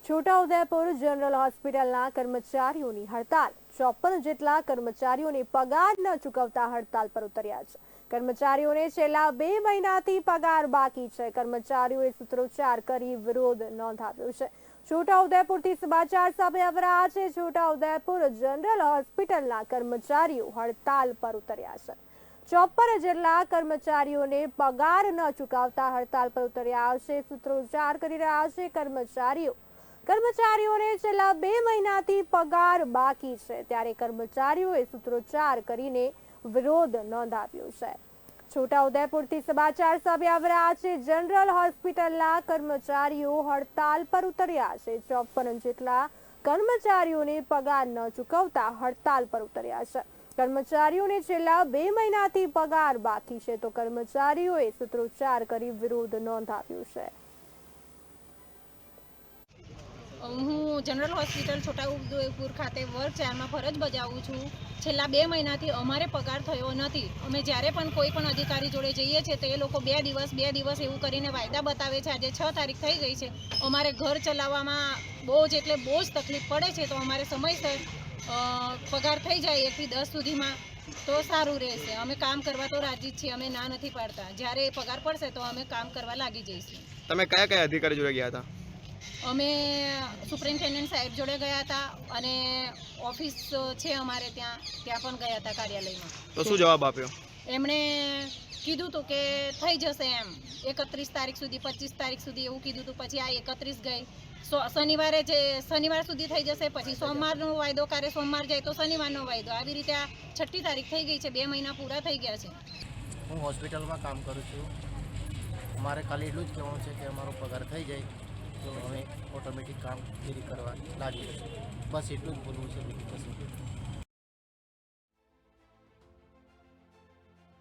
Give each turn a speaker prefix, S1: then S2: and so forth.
S1: Chhota Udepur general હોસ્પિટલના કર્મચારીઓની હડતાલ 54 જેટલા કર્મચારીઓને પગાર ન ચૂકવતા હડતાલ પર ઉતર્યા છે। કર્મચારીઓને છેલ્લા 2 મહિનાથી પગાર બાકી છે। કર્મચારીઓએ સૂત્રોચ્ચાર કરી વિરોધ નોંધાવ્યો છે। છોટાઉદેપુરથી સમાચાર સામે આવી રહ્યા છે। છોટાઉદેપુર જનરલ હોસ્પિટલના કર્મચારીઓ હડતાલ પર ઉતર્યા છે। 54 જેટલા કર્મચારીઓને પગાર ન ચૂકવતા હડતાલ પર ઉતર્યા છે। સૂત્રોચ્ચાર કરી રહ્યા છે કર્મચારીઓને છેલ્લા 2 મહિનાથી પગાર બાકી છે, ત્યારે કર્મચારીઓએ સૂત્રોચ્ચાર કરીને વિરોધ નોંધાવ્યો છે। છોટાઉદેપુરથી સમાચાર સામે આવી રહ્યા છે। જનરલ હોસ્પિટલના કર્મચારીઓ હડતાલ પર ઉતર્યા છે। 54 જેટલા કર્મચારીઓને પગાર ન ચૂકવતા હડતાલ પર ઉતર્યા છે। કર્મચારીઓને છેલ્લા 2 મહિનાથી પગાર બાકી છે, તો કર્મચારીઓએ સૂત્રોચ્ચાર કરી વિરોધ નોંધાવ્યો છે।
S2: હું જનરલ હોસ્પિટલ છોટાઉદેપુર ખાતે વર્ગ 4માં ફરજ બજાવું છું। છેલ્લા 2 મહિનાથી અમારે પગાર થયો નથી। અમે જ્યારે પણ કોઈ પણ અધિકારી જોડે જઈએ છીએ તો એ લોકો 2 દિવસ એવું કરીને વાયદા બતાવે છે। આજે 6 તારીખ થઈ ગઈ છે। અમારે ઘર ચલાવવામાં બહુ જ તકલીફ પડે છે, તો અમારે સમયસર પગાર થઈ જાય 1 થી 10 સુધીમાં તો સારું રહેશે। અમે કામ કરવા તો રાજી જ છીએ, અમે ના નથી પાડતા। જ્યારે પગાર પડશે તો અમે કામ કરવા લાગી જઈશું।
S3: તમે કયા અધિકારી જોડે ગયા હતા?
S2: અમે સુપ્રિન્ટેન્ડન્ટ સાહેબ જોડે ગયા હતા અને ઓફિસ છે અમારે ત્યાં પણ ગયા હતા કાર્યાલયમાં।
S3: તો શું જવાબ આપ્યો?
S2: એમણે કીધું હતું કે થઈ જશે એમ 31 તારીખ સુધી 25 તારીખ સુધી એવું કીધું હતું। પછી આ 31 ગઈ, શનિવાર સુધી થઈ જશે, પછી સોમવારનો વાયદો કરે, સોમવાર જાય તો શનિવારનો વાયદો, આવી રીતે આ 6ઠી તારીખ થઈ ગઈ છે। 2 મહિના પૂરા થઈ ગયા છે।
S4: હું હોસ્પિટલમાં કામ કરું છું। અમારે ખાલી એટલું જ કહેવાનું છે કે અમારો પગાર થઈ જાય તો અમે ઓટોમેટિક કામગીરી કરવા લાગી જશું। બસ એટલું જ બોલવું છે, બીજું કશું।